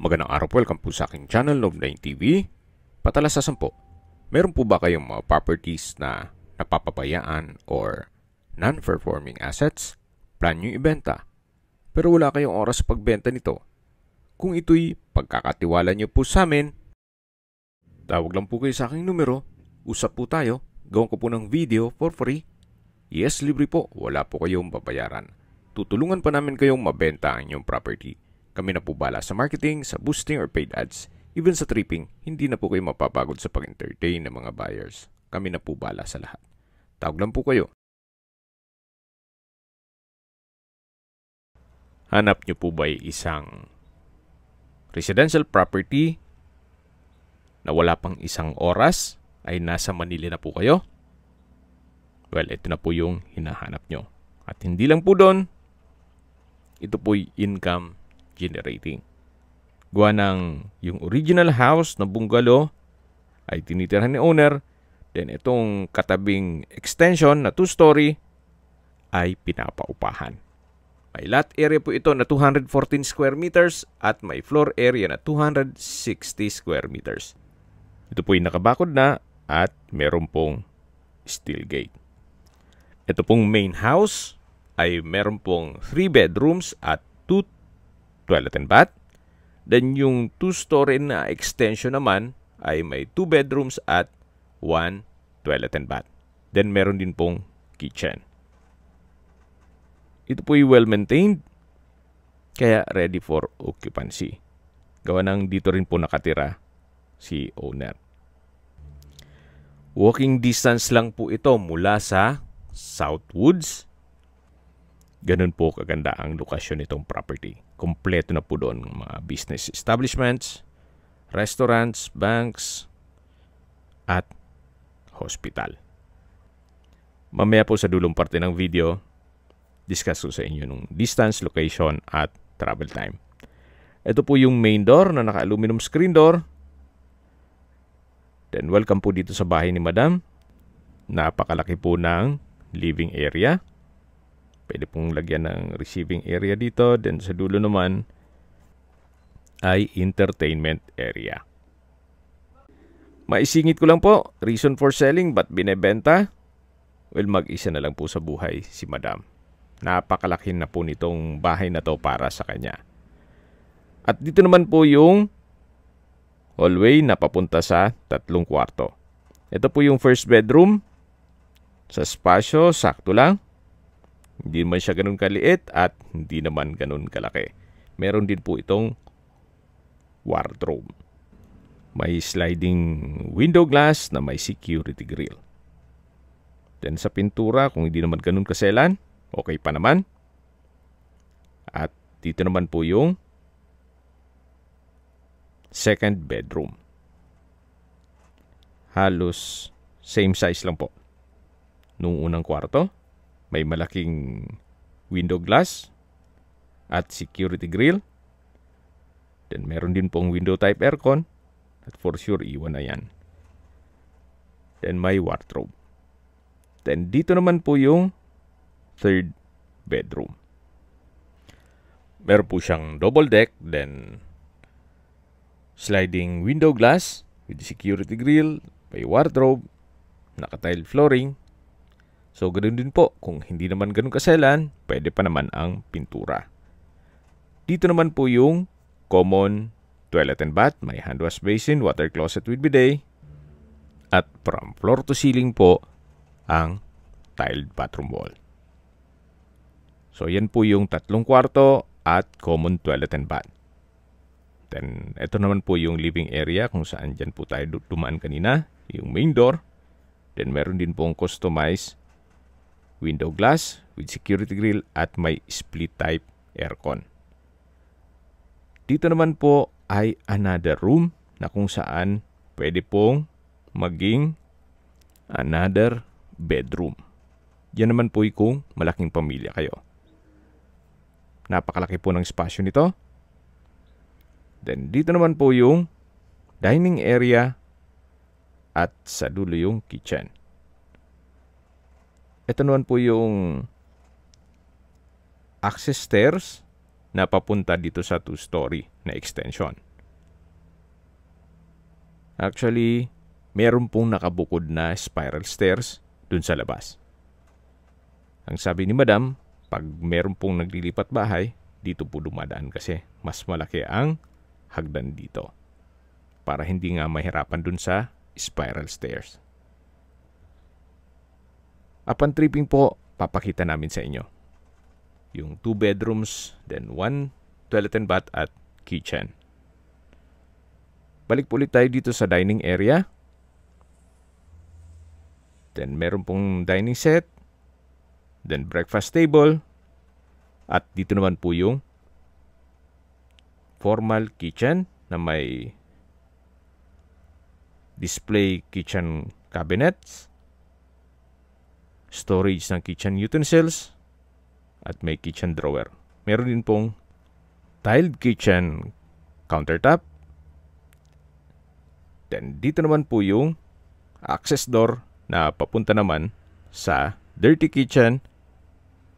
Magandang araw po, welcome po sa aking channel, Noob9 TV. Patalasasan po, meron po ba kayong mga properties na napapabayaan or non-performing assets? Plan nyo ibenta, pero wala kayong oras sa pagbenta nito. Kung ito'y pagkakatiwala nyo po sa amin, tawag lang po kayo sa aking numero, usap po tayo, gawin ko po ng video for free. Yes, libre po, wala po kayong babayaran. Tutulungan pa namin kayong mabenta ang inyong property. Kami na po bala sa marketing, sa boosting or paid ads. Even sa tripping, hindi na po kayo mapapagod sa pag-entertain ng mga buyers. Kami na po bala sa lahat. Tawag lang po kayo. Hanap nyo po ba isang residential property na wala pang isang oras ay nasa Manila na po kayo? Well, ito na po yung hinahanap nyo. At hindi lang po doon, ito po'y income generating. Gawa ng yung original house na bungalow ay tinitirhan ni owner, then itong katabing extension na 2-story ay pinapaupahan. May lot area po ito na 214 square meters at may floor area na 260 square meters. Ito po yung nakabakod na at meron pong steel gate. Ito pong main house ay meron pong 3 bedrooms at 2 toilet and bath. Then yung 2-story na extension naman ay may 2 bedrooms at 1 toilet and bath. Then meron din pong kitchen. Ito po yung well-maintained, kaya ready for occupancy. Gawa ng dito rin po nakatira si owner. Walking distance lang po ito mula sa Southwoods. Ganun po kaganda ang lokasyon nitong property. Kompleto na po doon mga business establishments, restaurants, banks, at hospital. Mamaya po sa dulong parte ng video, discuss ko sa inyo ng distance, location, at travel time. Ito po yung main door na naka-aluminum screen door. Then welcome po dito sa bahay ni Madam. Napakalaki po ng living area. Pwede pong lagyan ng receiving area dito. Then sa dulo naman ay entertainment area. Maisingit ko lang po, reason for selling, ba't binebenta? Well, mag-isa na lang po sa buhay si Madam. Napakalaki na po nitong bahay na to para sa kanya. At dito naman po yung hallway na papunta sa 3 kwarto. Ito po yung first bedroom. Sa spasyo, sakto lang. Hindi naman siya ganun kaliit at hindi naman ganun kalaki. Meron din po itong wardrobe. May sliding window glass na may security grill. Then sa pintura, kung hindi naman ganun kaselan, okay pa naman. At dito naman po yung second bedroom. Halos same size lang po nung unang kwarto. May malaking window glass at security grill. Then meron din pong window type aircon. At for sure, iwan na yan. Then may wardrobe. Then dito naman po yung third bedroom. Meron po siyang double deck. Then sliding window glass with security grill. May wardrobe. Naka-tile flooring. So, ganoon din po. Kung hindi naman ganun kaselan, pwede pa naman ang pintura. Dito naman po yung common toilet and bath. May hand wash basin, water closet with bidet. At from floor to ceiling po, ang tiled bathroom wall. So, yan po yung 3 kwarto at common toilet and bath. Then, ito naman po yung living area kung saan dyan po tayo dumaan kanina. Yung main door. Then, meron din pong customized window glass with security grill at may split type aircon. Dito naman po ay another room na kung saan pwede pong maging another bedroom. Yan naman po kung malaking pamilya kayo. Napakalaki po ng spasyo nito. Then dito naman po yung dining area at sa dulo yung kitchen. Ito naman po yung access stairs na papunta dito sa 2-story na extension. Actually, meron pong nakabukod na spiral stairs dun sa labas. Ang sabi ni Madam, pag meron pong naglilipat bahay, dito po dumadaan kasi mas malaki ang hagdan dito. Para hindi nga mahirapan dun sa spiral stairs. Upon tripping po, papakita namin sa inyo yung 2 bedrooms, then 1 toilet and bath at kitchen. Balik po ulit tayo dito sa dining area. Then meron pong dining set, then breakfast table, at dito naman po yung formal kitchen na may display kitchen cabinets, storage ng kitchen utensils, at may kitchen drawer. Meron din pong tiled kitchen countertop. Then dito naman po yung access door na papunta naman sa dirty kitchen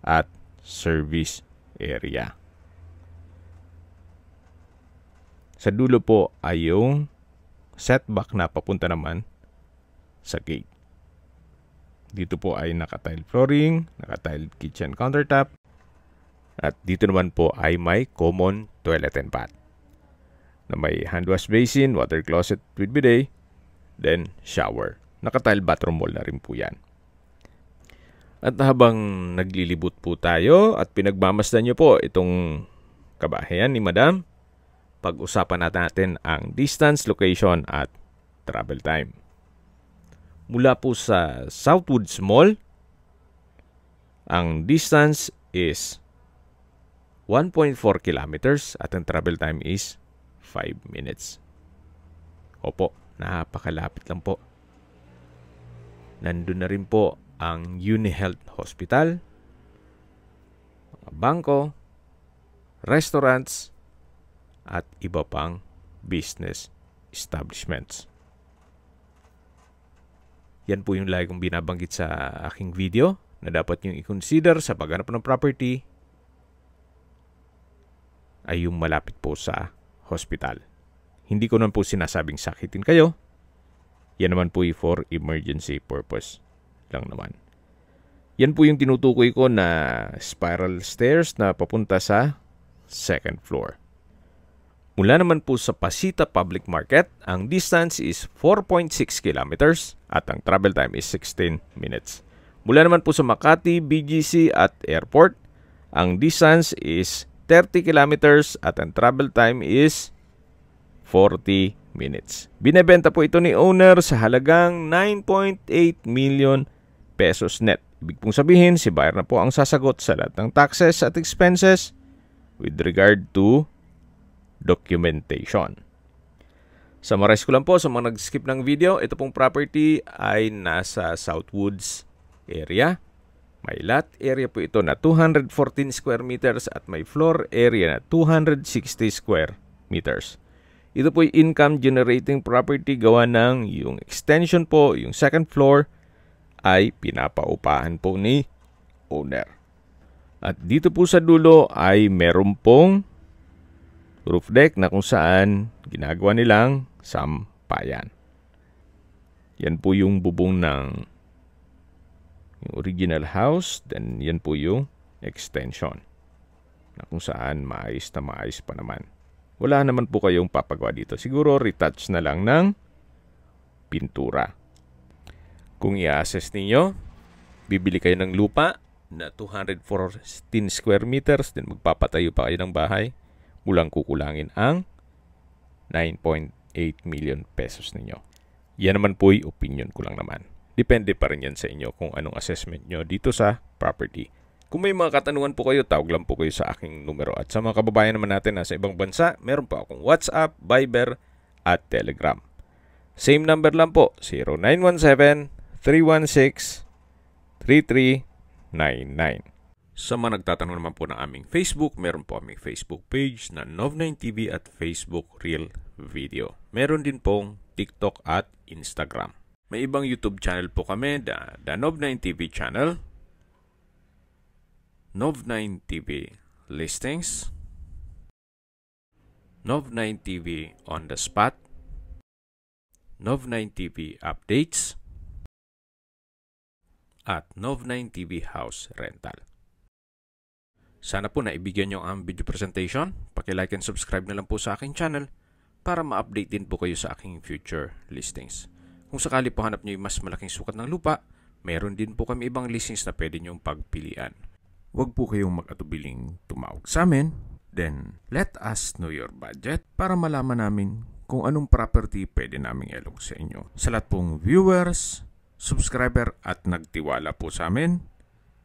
at service area. Sa dulo po ay yung setback na papunta naman sa gate. Dito po ay naka-tile flooring, naka-tile kitchen countertop, at dito naman po ay may common toilet and bath na may hand wash basin, water closet with bidet, then shower. Naka-tile bathroom wall na rin po yan. At habang naglilibot po tayo at pinagmamasdan nyo po itong kabahayan ni Madam, pag-usapan natin ang distance, location at travel time. Mula po sa Southwoods Mall, ang distance is 1.4 kilometers at ang travel time is 5 minutes. Opo, napakalapit lang po. Nandun na rin po ang UniHealth Hospital, bangko, restaurants, at iba pang business establishments. Yan po yung lagi kong binabanggit sa aking video na dapat yung i-consider sa paghanap ng property ay yung malapit po sa hospital. Hindi ko naman po sinasabing sakitin kayo. Yan naman po for emergency purpose lang naman. Yan po yung tinutukoy ko na spiral stairs na papunta sa second floor. Mula naman po sa Pasita Public Market, ang distance is 4.6 kilometers at ang travel time is 16 minutes. Mula naman po sa Makati, BGC at Airport, ang distance is 30 kilometers at ang travel time is 40 minutes. Binebenta po ito ni owner sa halagang 9.8 million pesos net. Ibig pong sabihin, si buyer na po ang sasagot sa lahat ng taxes at expenses with regard to documentation. Summarize ko lang po sa mga nag-skip ng video, ito pong property ay nasa Southwoods area. May lot area po ito na 214 square meters at may floor area na 260 square meters. Ito po yung income generating property gawa ng yung extension po, yung second floor ay pinapaupahan po ni owner. At dito po sa dulo ay meron pong roof deck na kung saan ginagawa nilang sampayan. Yan po yung bubong ng yung original house. Then yan po yung extension na kung saan maayos na maayos pa naman. Wala naman po kayong papagawa dito. Siguro retouch na lang ng pintura. Kung i-assess ninyo, bibili kayo ng lupa na 214 square meters, then magpapatayo pa kayo ng bahay, mulang kukulangin ang 9.8 million pesos ninyo. Yan naman po yung opinion ko lang naman. Depende pa rin yan sa inyo kung anong assessment nyo dito sa property. Kung may mga katanungan po kayo, tawag lang po kayo sa aking numero. At sa mga kababayan naman natin na sa ibang bansa, meron po akong WhatsApp, Viber, at Telegram. Same number lang po, 0917-316-3399. Sa mga nagtatanong naman po ng aming Facebook, meron po aming Facebook page na Nov9TV at Facebook Real Video. Meron din pong TikTok at Instagram. May ibang YouTube channel po kami, the Nov9TV channel, Nov9TV Listings, Nov9TV On The Spot, Nov9 TV Updates at Nov9 TV House Rental. Sana po naibigyan nyo ang video presentation. Paki-like and subscribe na lang po sa aking channel para ma-update din po kayo sa aking future listings. Kung sakali po hanap nyo yung mas malaking sukat ng lupa, meron din po kami ibang listings na pwede nyong pagpilian. Huwag po kayong mag-atubiling tumawag sa amin. Then, let us know your budget para malaman namin kung anong property pwede naming ilog sa inyo. Sa lahat pong viewers, subscriber at nagtiwala po sa amin,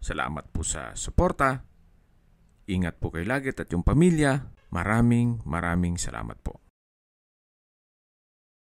salamat po sa suporta. Ingat po kayo lagi at yung pamilya. Maraming salamat po.